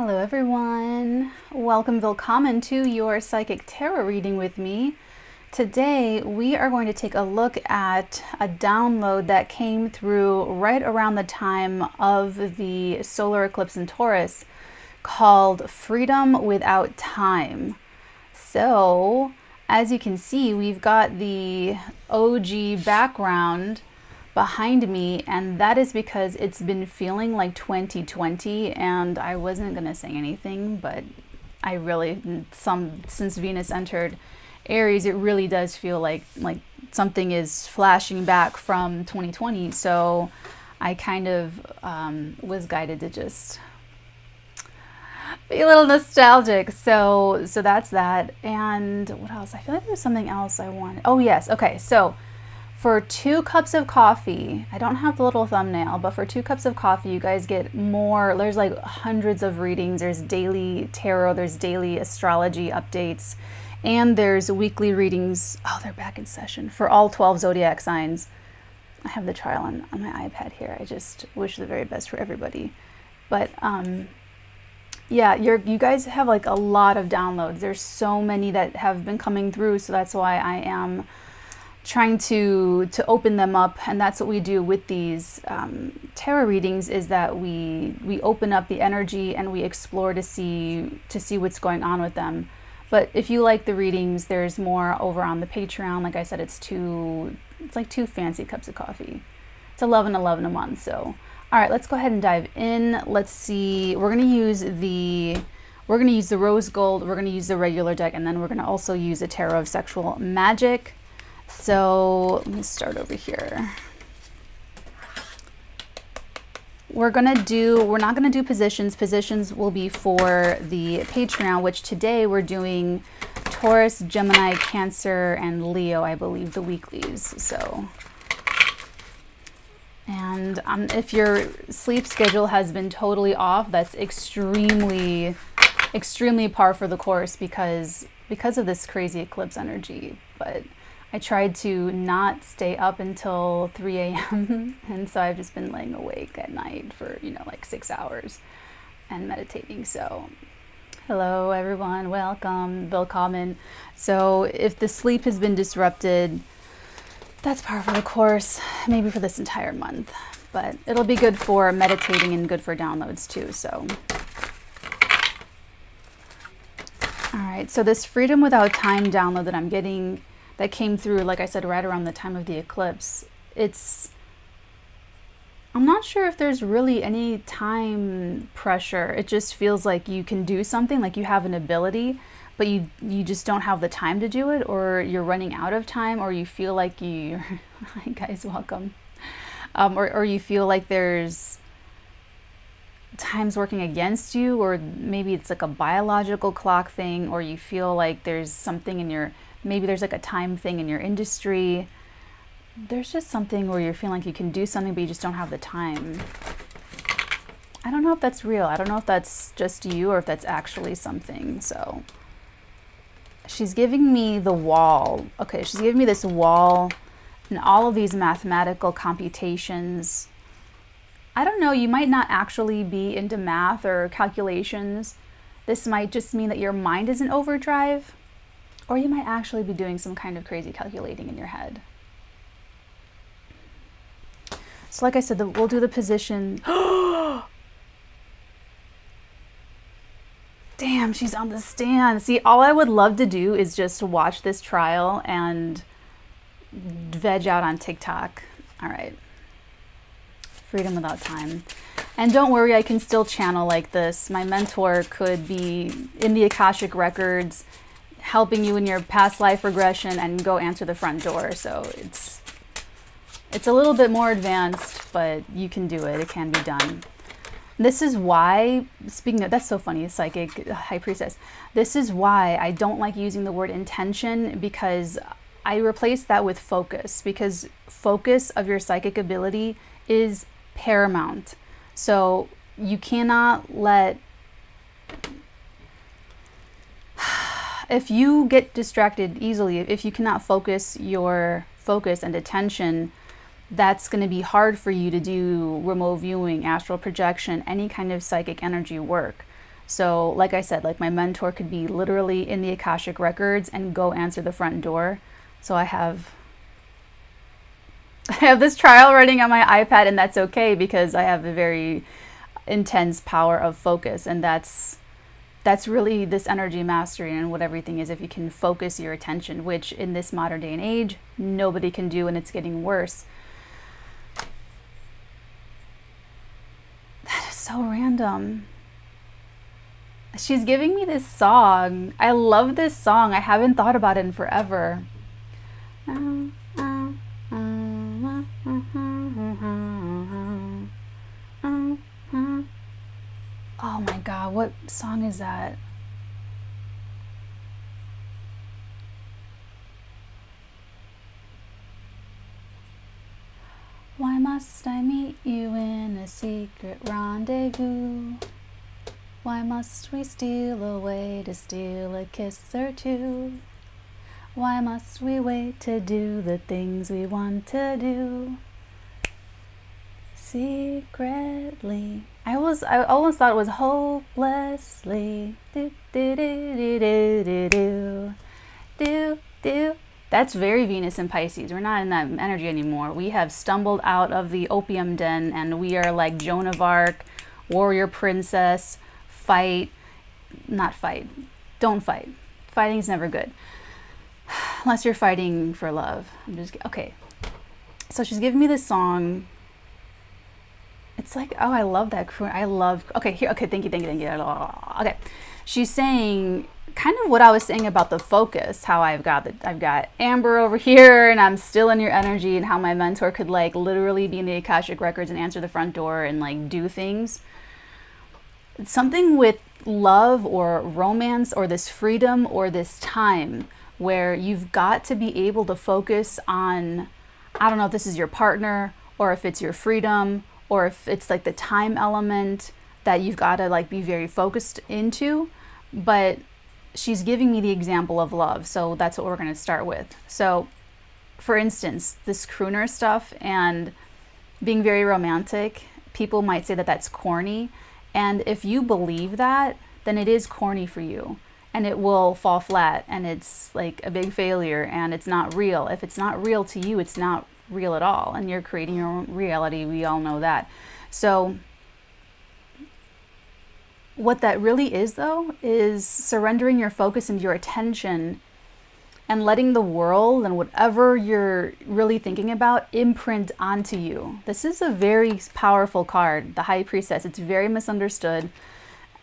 Hello everyone, willkommen to your psychic tarot reading with me. Today we are going to take a look at a download that came through right around the time of the solar eclipse in Taurus called Freedom Without Time. So as you can see, we've got the OG background behind me, and that is because it's been feeling like 2020, and I wasn't gonna say anything, but I really, since Venus entered Aries, it really does feel like something is flashing back from 2020. So I kind of was guided to just be a little nostalgic. So that's that. And what else? I feel like there's something else I wanted. Oh yes, okay. So for 2 cups of coffee, I don't have the little thumbnail, but for 2 cups of coffee, you guys get more. There's like hundreds of readings. There's daily tarot, there's daily astrology updates, and there's weekly readings. Oh, they're back in session for all 12 zodiac signs. I have the trial on my iPad here. I just wish the very best for everybody. But yeah, you guys have like a lot of downloads. There's so many that have been coming through, so that's why I am trying to open them up. And that's what we do with these tarot readings, is that we open up the energy and we explore to see what's going on with them. But if you like the readings, there's more over on the Patreon. Like I said, it's like 2 fancy cups of coffee. It's $11.11 a month. So all right, let's go ahead and dive in. Let's see, we're gonna use the rose gold, we're gonna use the regular deck, and then we're gonna also use a tarot of sexual magic. So let me start over here. We're not gonna do positions. Positions will be for the Patreon, which today we're doing Taurus, Gemini, Cancer, and Leo, I believe, the weeklies. So, and if your sleep schedule has been totally off, that's extremely par for the course because of this crazy eclipse energy. But I tried to not stay up until 3 a.m. and so I've just been laying awake at night for, like 6 hours and meditating. So hello everyone, willkommen. So if the sleep has been disrupted, that's par for the course, maybe for this entire month. But it'll be good for meditating and good for downloads too, so. All right, so this Freedom Without Time download that I'm getting, that came through, like I said, right around the time of the eclipse. I'm not sure if there's really any time pressure. It just feels like you can do something, like you have an ability, but you just don't have the time to do it, or you're running out of time, or you feel like hi guys, welcome. Or you feel like there's time's working against you, or maybe it's like a biological clock thing, or you feel like there's something maybe there's like a time thing in your industry. There's just something where you're feeling like you can do something, but you just don't have the time. I don't know if that's real. I don't know if that's just you or if that's actually something. So she's giving me the wall. Okay, she's giving me this wall and all of these mathematical computations. I don't know, you might not actually be into math or calculations. This might just mean that your mind is in overdrive. Or you might actually be doing some kind of crazy calculating in your head. So like I said, we'll do the position. Damn, she's on the stand. See, all I would love to do is just watch this trial and veg out on TikTok. All right. Freedom Without Time. And don't worry, I can still channel like this. My mentor could be in the Akashic Records, helping you in your past life regression, and go answer the front door. So it's a little bit more advanced, but you can do it. It can be done. This is why, speaking of, that's so funny, psychic high priestess. This is why I don't like using the word intention, because I replace that with focus, because focus of your psychic ability is paramount. So you cannot let, if you get distracted easily, if you cannot focus your focus and attention, that's going to be hard for you to do remote viewing, astral projection, any kind of psychic energy work. So like I said, like my mentor could be literally in the Akashic records and go answer the front door. So I have this trial running on my iPad, and that's okay because I have a very intense power of focus, and that's really this energy mastery and what everything is. If you can focus your attention, which in this modern day and age nobody can do, and it's getting worse. That is so random. She's giving me this song. I love this song. I haven't thought about it in forever. Oh my God, what song is that? Why must I meet you in a secret rendezvous? Why must we steal away to steal a kiss or two? Why must we wait to do the things we want to do secretly? I almost thought it was hopelessly. Do do do do do do do do do. That's very Venus and Pisces. We're not in that energy anymore. We have stumbled out of the opium den, and we are like Joan of Arc, warrior princess. Fight, not fight. Don't fight. Fighting's never good. Unless you're fighting for love. Okay. So she's giving me this song. It's like, oh, I love that crew. Okay, here, okay, thank you. Okay. She's saying kind of what I was saying about the focus, how I've got Amber over here and I'm still in your energy, and how my mentor could like literally be in the Akashic records and answer the front door and like do things. Something with love or romance or this freedom or this time where you've got to be able to focus on, I don't know if this is your partner or if it's your freedom or if it's like the time element that you've got to like be very focused into. But she's giving me the example of love, so that's what we're going to start with. So for instance, this crooner stuff and being very romantic, people might say that that's corny. And if you believe that, then it is corny for you, and it will fall flat, and it's like a big failure, and it's not real. If it's not real to you, it's not real at all, and you're creating your own reality. We all know that. So what that really is, though, is surrendering your focus and your attention and letting the world and whatever you're really thinking about imprint onto you. This is a very powerful card, the High Priestess. It's very misunderstood.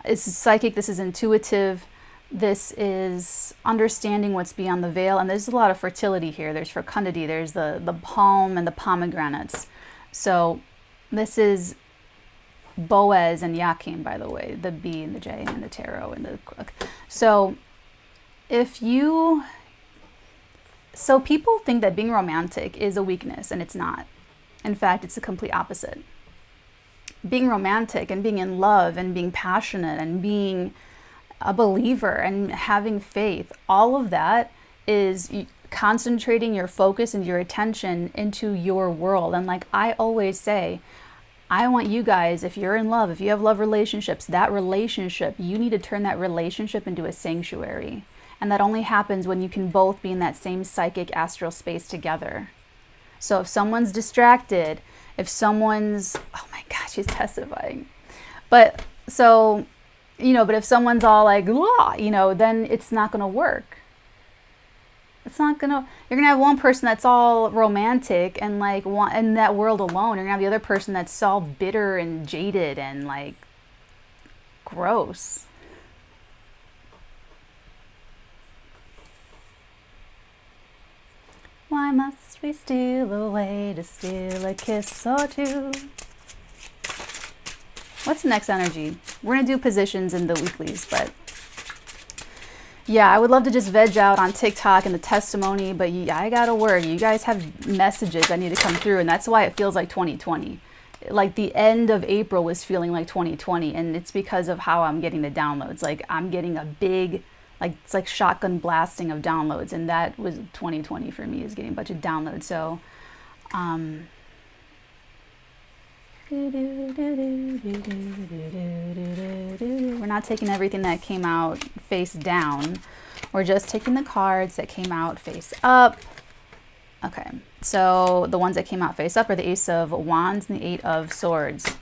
It's psychic, this is intuitive, this is understanding what's beyond the veil, and there's a lot of fertility here. There's fecundity, there's the palm and the pomegranates. So this is Boaz and Yakin, by the way, the B and the J and the tarot and the... So So people think that being romantic is a weakness, and it's not. In fact, it's the complete opposite. Being romantic and being in love and being passionate and being a believer and having faith, all of that is concentrating your focus and your attention into your world. And like I always say, I want you guys, if you're in love, if you have love relationships, that relationship, you need to turn that relationship into a sanctuary. And that only happens when you can both be in that same psychic astral space together. So if someone's distracted, if someone's, oh my gosh, she's testifying. But so, but if someone's all like, then it's not going to work. You're going to have one person that's all romantic and like in that world alone. You're going to have the other person that's all bitter and jaded and like gross. Why must we steal away to steal a kiss or two? What's the next energy? We're going to do positions in the weeklies, but yeah, I would love to just veg out on TikTok and the testimony, but yeah, I got to work. You guys have messages that need to come through, and that's why it feels like 2020. Like the end of April was feeling like 2020, and it's because of how I'm getting the downloads. Like I'm getting a big... it's like shotgun blasting of downloads, and that was 2020 for me, is getting a bunch of downloads. So we're We're not taking everything that came out face down. We're just taking the cards that came out face up. Okay, so the ones that came out face up are the Ace of Wands and the Eight of Swords.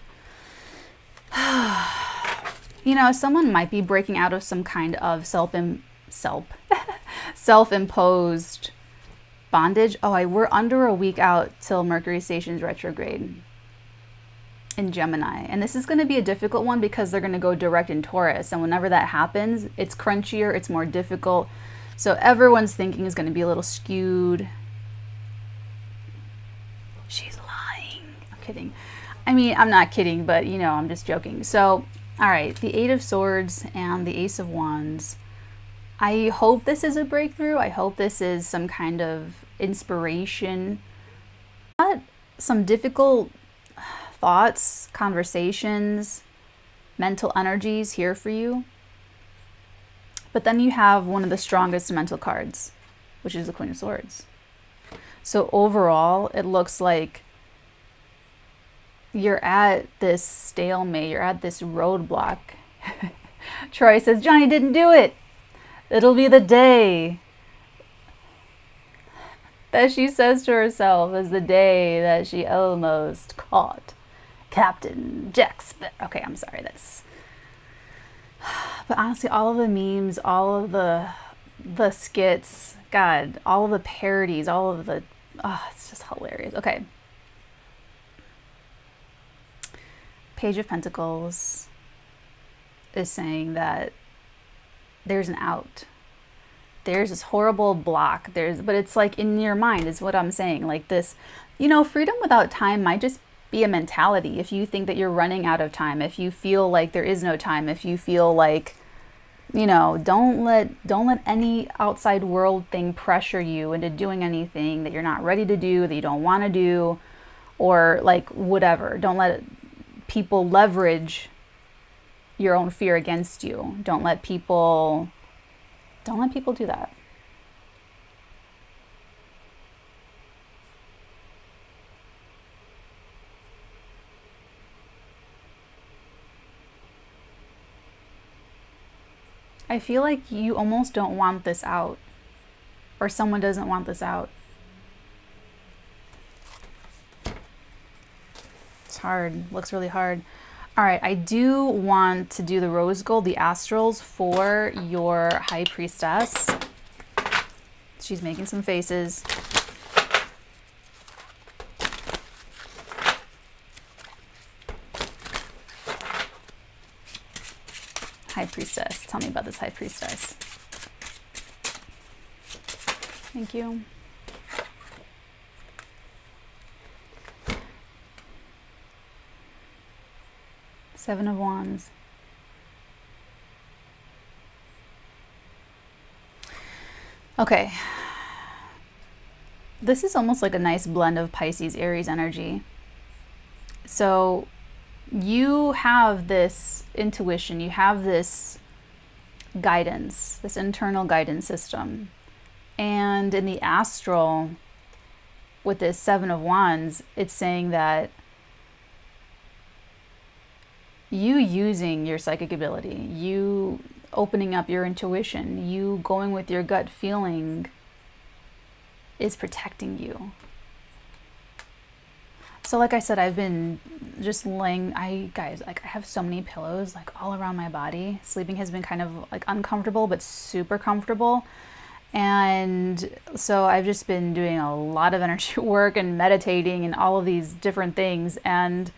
You know, someone might be breaking out of some kind of self-imposed bondage. Oh, we're under a week out till Mercury stations retrograde in Gemini. And this is going to be a difficult one because they're going to go direct in Taurus. And whenever that happens, it's crunchier, it's more difficult. So everyone's thinking is going to be a little skewed. She's lying. I'm kidding. I mean, I'm not kidding, but you know, I'm just joking. So, all right, the Eight of Swords and the Ace of Wands. I hope this is a breakthrough. I hope this is some kind of inspiration. Not some difficult thoughts, conversations, mental energies here for you. But then you have one of the strongest mental cards, which is the Queen of Swords. So overall, it looks like you're at this stalemate, you're at this roadblock. Troy says, Johnny didn't do it. It'll be the day that she says to herself is the day that she almost caught Captain Jack Sparrow. Okay, I'm sorry, that's... But honestly, all of the memes, all of the skits, God, all of the parodies, all of the... Oh, it's just hilarious. Okay. Page of Pentacles is saying that there's an out. There's this horrible block. But it's like in your mind is what I'm saying. Like this, you know, freedom without time might just be a mentality. If you think that you're running out of time, if you feel like there is no time, if you feel like, you know, don't let any outside world thing pressure you into doing anything that you're not ready to do, that you don't want to do, or like whatever. Don't let people leverage your own fear against you. Don't let people do that. I feel like you almost don't want this out, or someone doesn't want this out. It's hard. Looks really hard. All right, I do want to do the rose gold, the astrals for your high priestess. She's making some faces. High priestess. Tell me about this high priestess. Thank you. Seven of Wands. Okay. This is almost like a nice blend of Pisces, Aries energy. So you have this intuition, you have this guidance, this internal guidance system. And in the astral, with this Seven of Wands, it's saying that you using your psychic ability, you opening up your intuition, you going with your gut feeling is protecting you. So like I said, I've been just laying, guys, like I have so many pillows like all around my body. Sleeping has been kind of like uncomfortable, but super comfortable. And so I've just been doing a lot of energy work and meditating and all of these different things. And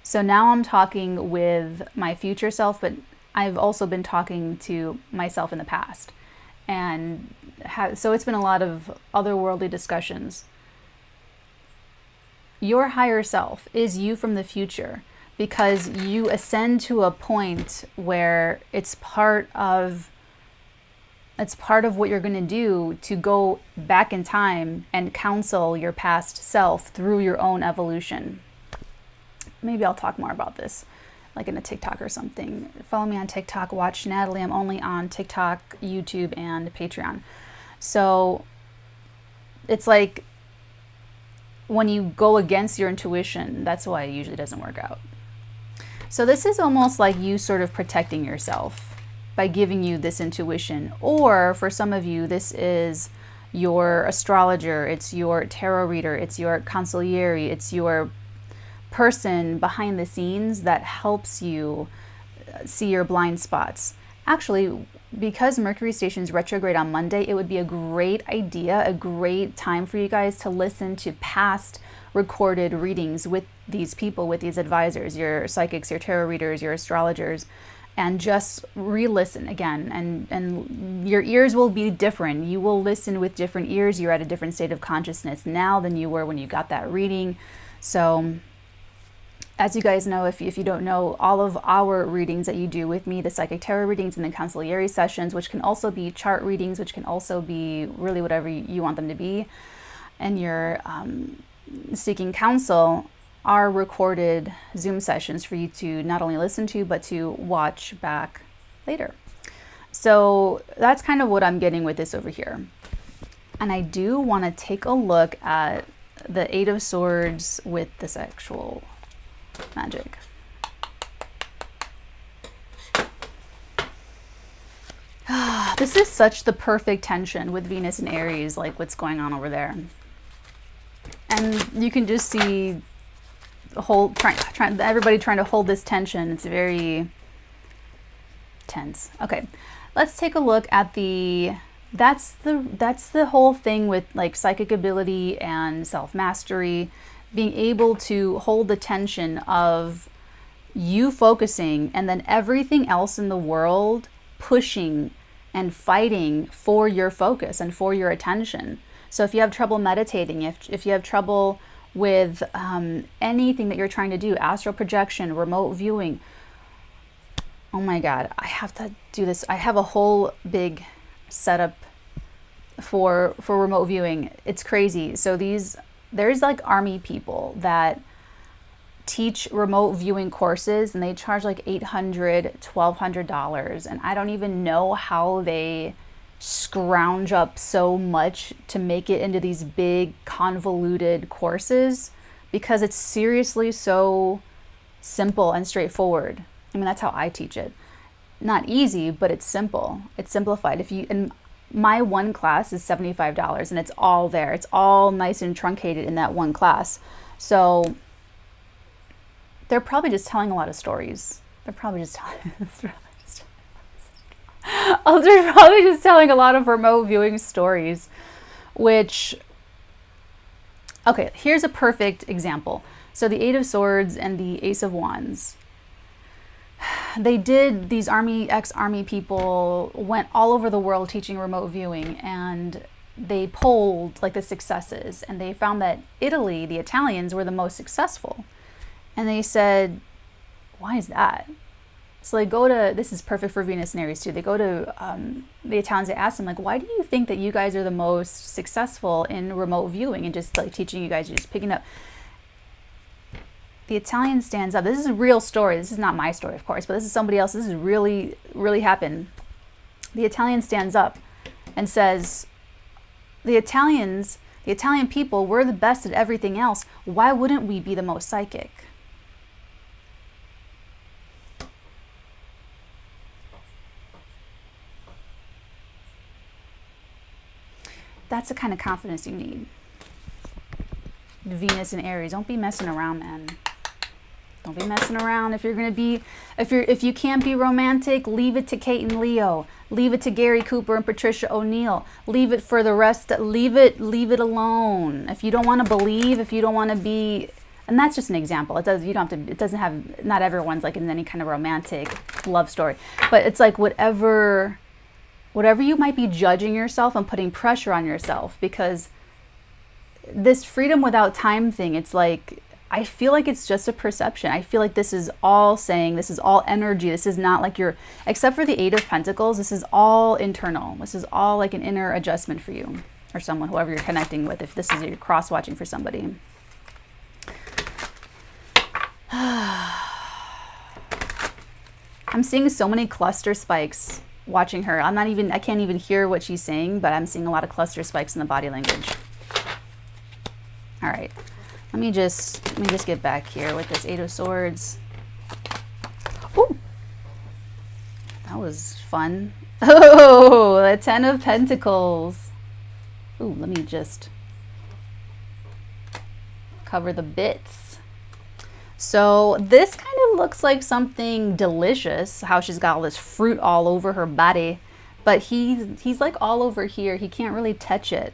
so now I'm talking with my future self, but I've also been talking to myself in the past. And so it's been a lot of otherworldly discussions. Your higher self is you from the future, because you ascend to a point where it's part of what you're going to do to go back in time and counsel your past self through your own evolution. Maybe I'll talk more about this like in a TikTok or something. Follow me on TikTok, WatchNatalee. I'm only on TikTok, YouTube, and Patreon. So it's like when you go against your intuition, that's why it usually doesn't work out. So this is almost like you sort of protecting yourself by giving you this intuition. Or for some of you, this is your astrologer, it's your tarot reader, it's your consigliere, it's your person behind the scenes that helps you see your blind spots. Actually, because Mercury stations retrograde on Monday, it would be a great idea, a great time for you guys to listen to past recorded readings with these people, with these advisors, your psychics, your tarot readers, your astrologers, and just re-listen again. And your ears will be different. You will listen with different ears. You're at a different state of consciousness now than you were when you got that reading. So as you guys know, if you don't know, all of our readings that you do with me, the psychic tarot readings and the consigliere sessions, which can also be chart readings, which can also be really whatever you want them to be, and you're seeking counsel, are recorded Zoom sessions for you to not only listen to, but to watch back later. So that's kind of what I'm getting with this over here. And I do want to take a look at the Eight of Swords with the sexual magic. This is such the perfect tension with Venus and Aries, like what's going on over there. And you can just see everybody trying to hold this tension. It's very tense. Okay, let's take a look at that's the whole thing with like psychic ability and self-mastery, being able to hold the tension of you focusing and then everything else in the world pushing and fighting for your focus and for your attention. So if you have trouble meditating, if you have trouble with anything that you're trying to do, astral projection, remote viewing, oh my God, I have to do this. I have a whole big setup for remote viewing. It's crazy. So there's like army people that teach remote viewing courses and they charge like $800, $1,200. And I don't even know how they scrounge up so much to make it into these big convoluted courses, because it's seriously so simple and straightforward. I mean, that's how I teach it. Not easy, but it's simple. It's simplified. And my one class is $75 and it's all there. It's all nice and truncated in that one class. So they're probably just telling a lot of stories. They're probably just telling they're probably just telling a lot of remote viewing stories, which, okay, here's a perfect example. So the Eight of Swords and the Ace of Wands, they did, these ex-army people went all over the world teaching remote viewing, and they polled like the successes, and they found that Italy, the Italians, were the most successful. And they said, why is that? So they go to, this is perfect for Venus and Aries too, they go to the Italians, they ask them like, why do you think that you guys are the most successful in remote viewing and just like teaching you guys, just picking up? The Italian stands up. This is a real story. This is not my story, of course, but this is somebody else. This is really, really happened. The Italian stands up and says, the Italian people, we're the best at everything else. Why wouldn't we be the most psychic? That's the kind of confidence you need. Venus and Aries, don't be messing around, man. Don't be messing around. If you're gonna be, if you can't be romantic, leave it to Kate and Leo. Leave it to Gary Cooper and Patricia O'Neill. Leave it for the rest. Leave it alone. If you don't want to believe, if you don't want to be, and that's just an example. It does. You don't have to. It doesn't have. Not everyone's like in any kind of romantic love story, but it's like whatever you might be judging yourself and putting pressure on yourself, because this freedom without time thing, it's like, I feel like it's just a perception. I feel like this is all saying, this is all energy. This is not like except for the Eight of Pentacles, this is all internal. This is all like an inner adjustment for you or someone, whoever you're connecting with, if this is your cross-watching for somebody. I'm seeing so many cluster spikes watching her. I can't even hear what she's saying, but I'm seeing a lot of cluster spikes in the body language. All right, let me just get back here with this Eight of Swords. was fun. Oh, the Ten of Pentacles. Ooh, let me just cover the bits. So this kind of looks like something delicious, how she's got all this fruit all over her body, but he's like all over here. He can't really touch it.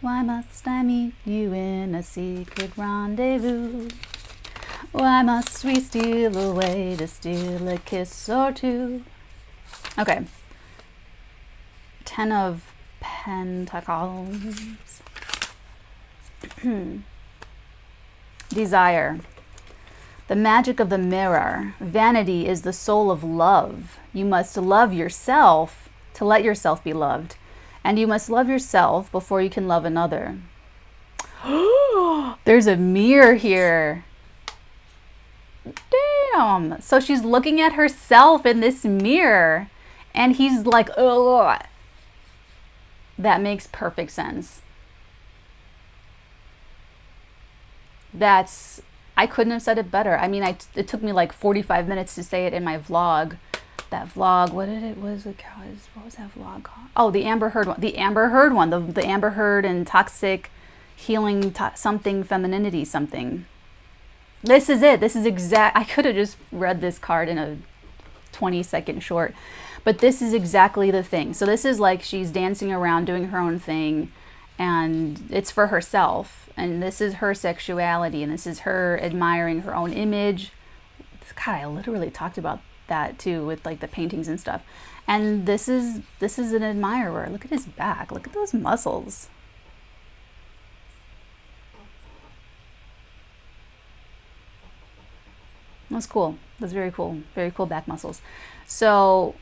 Why must I meet you in a secret rendezvous? Why must we steal away to steal a kiss or two? Okay. Ten of Pentacles. Desire. The magic of the mirror. Vanity is the soul of love. You must love yourself to let yourself be loved. And you must love yourself before you can love another. There's a mirror here. Damn. So she's looking at herself in this mirror. And he's like, ugh. That makes perfect sense. I couldn't have said it better. I mean, it took me like 45 minutes to say it in my vlog. That vlog, what was that vlog called? Oh, the Amber Heard one. The Amber Heard one. The Amber Heard and toxic healing something femininity something. This is it. This is exact. I could have just read this card in a 20-second short, but this is exactly the thing. So this is like she's dancing around doing her own thing, and it's for herself, and this is her sexuality, and this is her admiring her own image. God, I literally talked about that too with like the paintings and stuff. And this is an admirer. Look at his back. Look at those muscles. That's cool. That's very cool. Very cool back muscles. So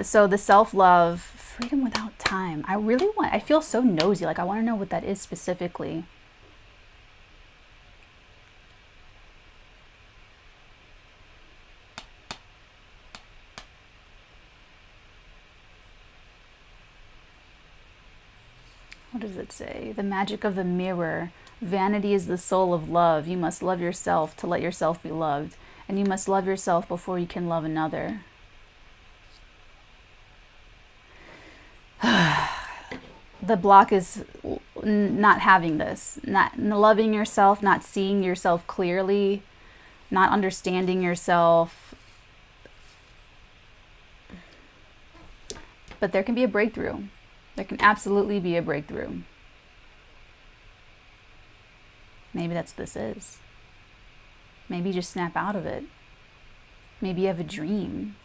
so the self-love, freedom without time. I feel so nosy. Like I want to know what that is specifically. What does it say? The magic of the mirror. Vanity is the soul of love. You must love yourself to let yourself be loved. And you must love yourself before you can love another. The block is not having this. Not loving yourself, not seeing yourself clearly, not understanding yourself. But there can be a breakthrough. There can absolutely be a breakthrough. Maybe that's what this is. Maybe you just snap out of it. Maybe you have a dream.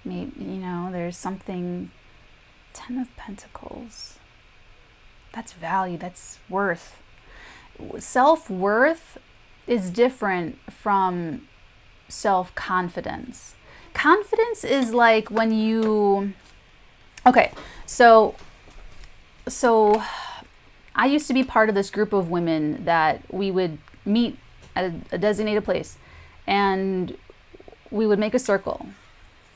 Maybe, there's something. Ten of Pentacles. That's value. That's worth. Self-worth is different from self-confidence. Confidence is like when you... Okay, so I used to be part of this group of women that we would meet at a designated place, and we would make a circle,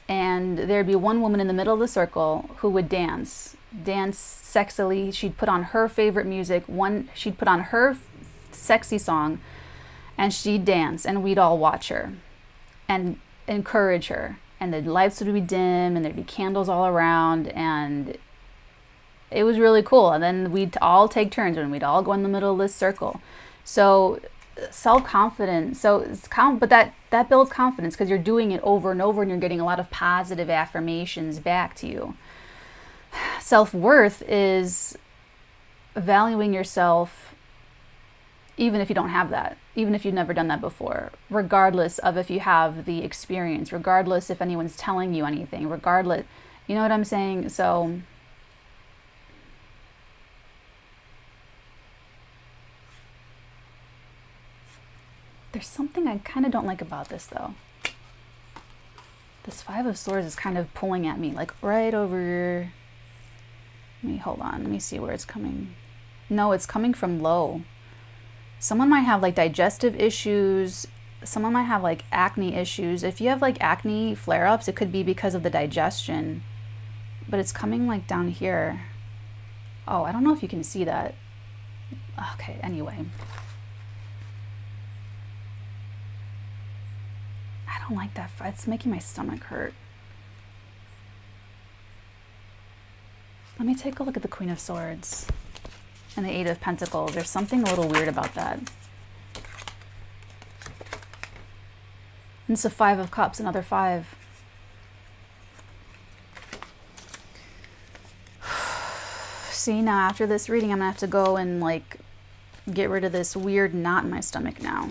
and there'd be one woman in the middle of the circle who would dance sexily. She'd put on her favorite music. She'd put on her sexy song, and she'd dance, and we'd all watch her and encourage her. And the lights would be dim, and there'd be candles all around, and it was really cool. And then we'd all take turns, and we'd all go in the middle of this circle. So self-confidence. But that builds confidence because you're doing it over and over, and you're getting a lot of positive affirmations back to you. Self-worth is valuing yourself even if you don't have that, even if you've never done that before, regardless of if you have the experience, regardless if anyone's telling you anything, regardless, you know what I'm saying? So there's something I kind of don't like about this though. This Five of Swords is kind of pulling at me, like right over. Hold on, let me see where it's coming. No, it's coming from low. Someone might have like digestive issues. Someone might have like acne issues. If you have like acne flare-ups, it could be because of the digestion. But it's coming like down here. Oh, I don't know if you can see that. Okay, anyway. I don't like that. It's making my stomach hurt. Let me take a look at the Queen of Swords and the Eight of Pentacles. There's something a little weird about that. And it's the Five of Cups, another 5. See, now after this reading, I'm gonna have to go and like get rid of this weird knot in my stomach now.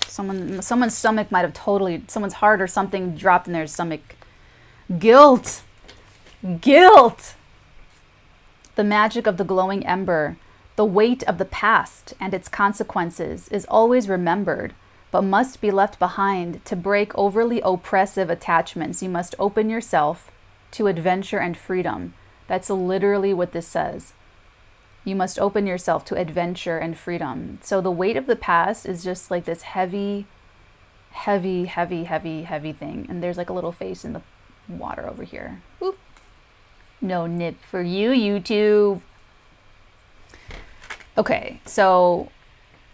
Someone's stomach might have totally, someone's heart or something dropped in their stomach. Guilt. Guilt. The magic of the glowing ember. The weight of the past and its consequences is always remembered, but must be left behind. To break overly oppressive attachments, you must open yourself to adventure and freedom. That's literally what this says. You must open yourself to adventure and freedom. So the weight of the past is just like this heavy, heavy, heavy, heavy, heavy thing. And there's like a little face in the water over here. Oop. No nip for you, YouTube. Okay, so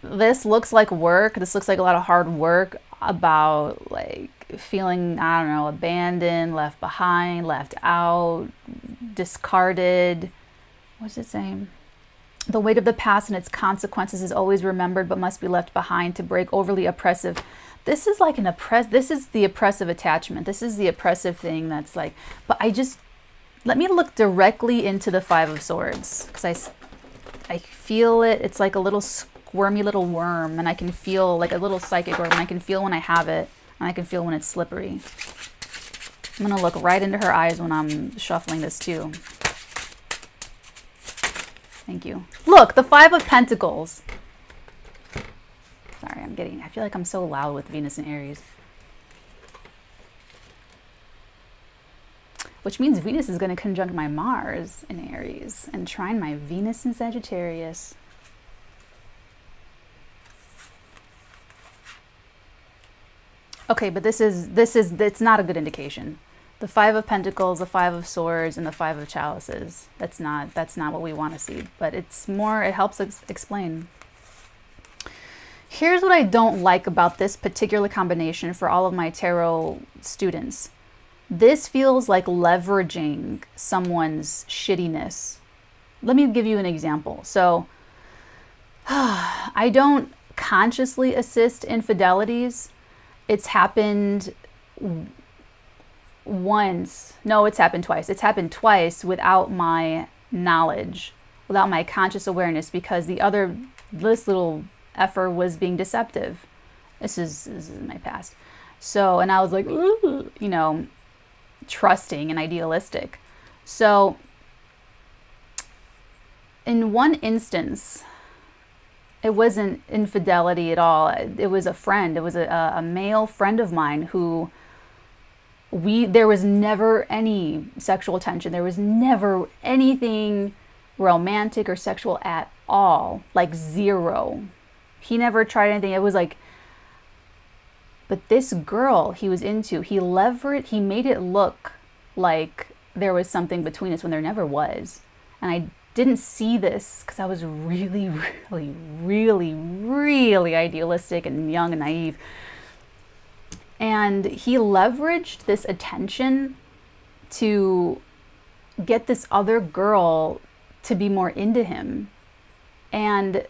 this looks like work. This looks like a lot of hard work about like feeling, I don't know, abandoned, left behind, left out, discarded. What's it saying? The weight of the past and its consequences is always remembered, but must be left behind. To break overly oppressive. This is like this is the oppressive attachment. This is the oppressive thing that's like, but let me look directly into the Five of Swords, because I feel it. It's like a little squirmy little worm, and I can feel like a little psychic worm, and I can feel when I have it, and I can feel when it's slippery. I'm going to look right into her eyes when I'm shuffling this too. Thank you. Look, the Five of Pentacles. Sorry, I feel like I'm so loud with Venus and Aries. Which means Venus is going to conjunct my Mars in Aries and trine my Venus in Sagittarius. Okay, but it's not a good indication. The Five of Pentacles, the Five of Swords, and the Five of Chalices. That's not what we want to see, but it helps explain. Here's what I don't like about this particular combination for all of my tarot students. This feels like leveraging someone's shittiness. Let me give you an example. So, I don't consciously assist infidelities. It's happened once. No, it's happened twice. It's happened twice without my knowledge, without my conscious awareness, because this little effer was being deceptive. This is my past. So, and I was like, ooh, you know, trusting and idealistic. So in one instance, it wasn't infidelity at all. It was a friend. It was a male friend of mine who there was never any sexual tension. There was never anything romantic or sexual at all. Like zero. He never tried anything. It was like, but this girl he was into, he made it look like there was something between us when there never was. And I didn't see this because I was really, really, really, really idealistic and young and naive. And he leveraged this attention to get this other girl to be more into him. And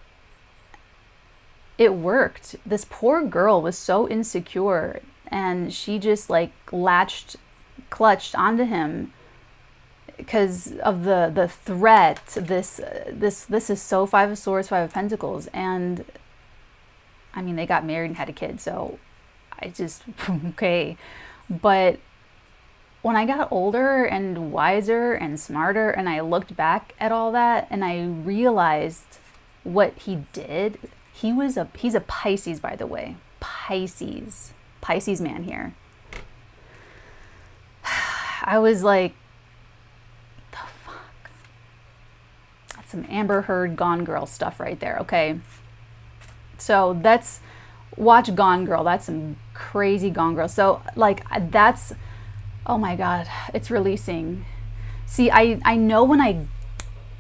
it worked. This poor girl was so insecure, and she just like clutched onto him because of the threat. This is so Five of Swords, Five of Pentacles, and I mean, they got married and had a kid, so I just okay. But when I got older and wiser and smarter, and I looked back at all that, and I realized what he did. He's a Pisces, by the way. Pisces man here. I was like, the fuck? That's some Amber Heard Gone Girl stuff right there, okay? So watch Gone Girl. That's some crazy Gone Girl. So like oh my God, it's releasing. See, I know when I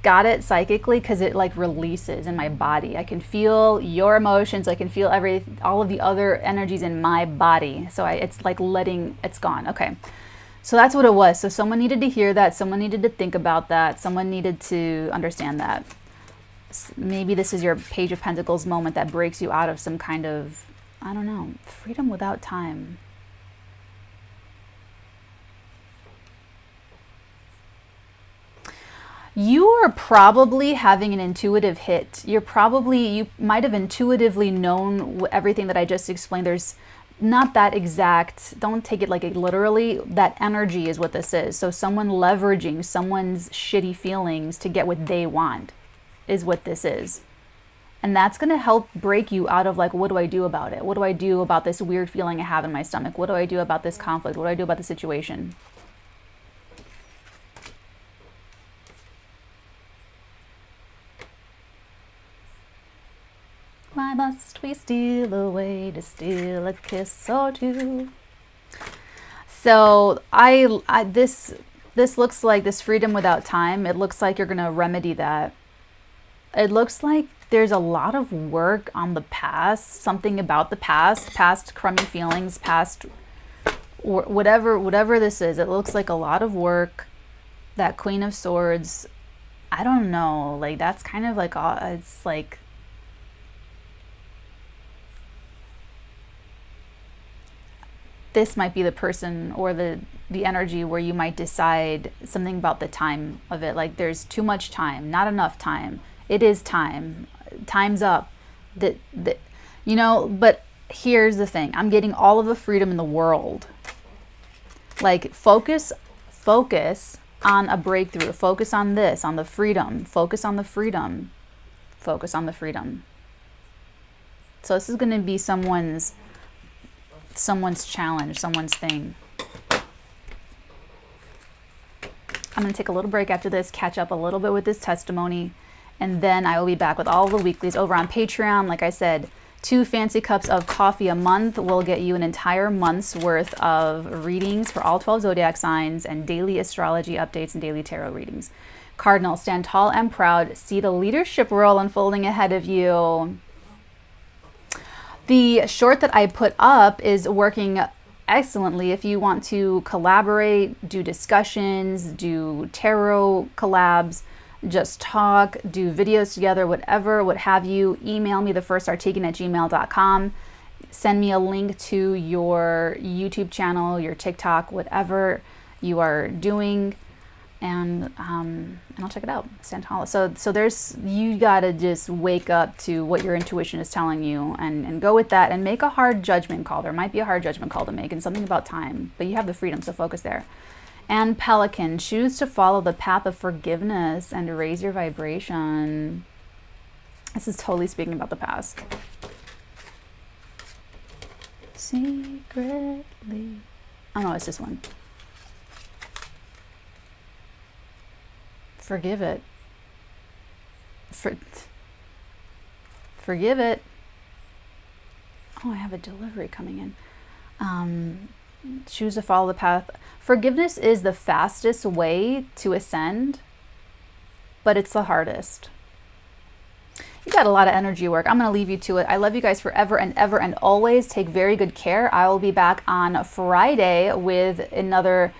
got it psychically because it like releases in my body. I can feel your emotions. I can feel all of the other energies in my body. So it's like it's gone. Okay. So that's what it was. So someone needed to hear that. Someone needed to think about that. Someone needed to understand that. Maybe this is your Page of Pentacles moment that breaks you out of some kind of, I don't know, freedom without time. You are probably having an intuitive hit. You might have intuitively known everything that I just explained. There's not that exact, don't take it like literally, that energy is what this is. So someone leveraging someone's shitty feelings to get what they want is what this is. And that's going to help break you out of like, what do I do about it? What do I do about this weird feeling I have in my stomach? What do I do about this conflict? What do I do about the situation? Why must we steal away to steal a kiss or two? So this looks like this freedom without time. It looks like you're going to remedy that. It looks like there's a lot of work on the past, something about the past crummy feelings, past whatever this is. It looks like a lot of work. That Queen of Swords, I don't know, like that's kind of like, it's like, this might be the person or the energy where you might decide something about the time of it. Like there's too much time, not enough time. It is time. Time's up. You know, but here's the thing. I'm getting all of the freedom in the world. Like focus on a breakthrough. Focus on this, on the freedom. Focus on the freedom. Focus on the freedom. So this is going to be someone's challenge, someone's thing. I'm going to take a little break after this, catch up a little bit with this testimony, and then I will be back with all the weeklies over on Patreon. Like I said, 2 fancy cups of coffee a month will get you an entire month's worth of readings for all 12 zodiac signs and daily astrology updates and daily tarot readings. Cardinal, stand tall and proud. See the leadership role unfolding ahead of you. The short that I put up is working excellently if you want to collaborate, do discussions, do tarot collabs, just talk, do videos together, whatever, what have you. Email me TheFirstArteagan@gmail.com. Send me a link to your YouTube channel, your TikTok, whatever you are doing, and I'll check it out. Stand tall. So there's, you gotta just wake up to what your intuition is telling you and go with that and make a hard judgment call. There might be a hard judgment call to make and something about time, but you have the freedom, so focus there. And Pelican, choose to follow the path of forgiveness and raise your vibration. This is totally speaking about the past. Secretly. Oh no, it's this one. Forgive it. Forgive it. Oh, I have a delivery coming in. Choose to follow the path. Forgiveness is the fastest way to ascend, but it's the hardest. You got a lot of energy work. I'm going to leave you to it. I love you guys forever and ever and always. Take very good care. I will be back on Friday with another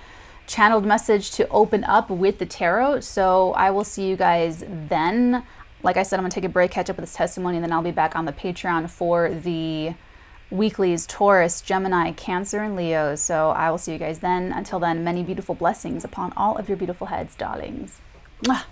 channeled message to open up with the tarot. So I will see you guys then. Like I said, I'm going to take a break, catch up with this testimony, and then I'll be back on the Patreon for the weeklies, Taurus, Gemini, Cancer, and Leo. So I will see you guys then. Until then, many beautiful blessings upon all of your beautiful heads, darlings. Mwah.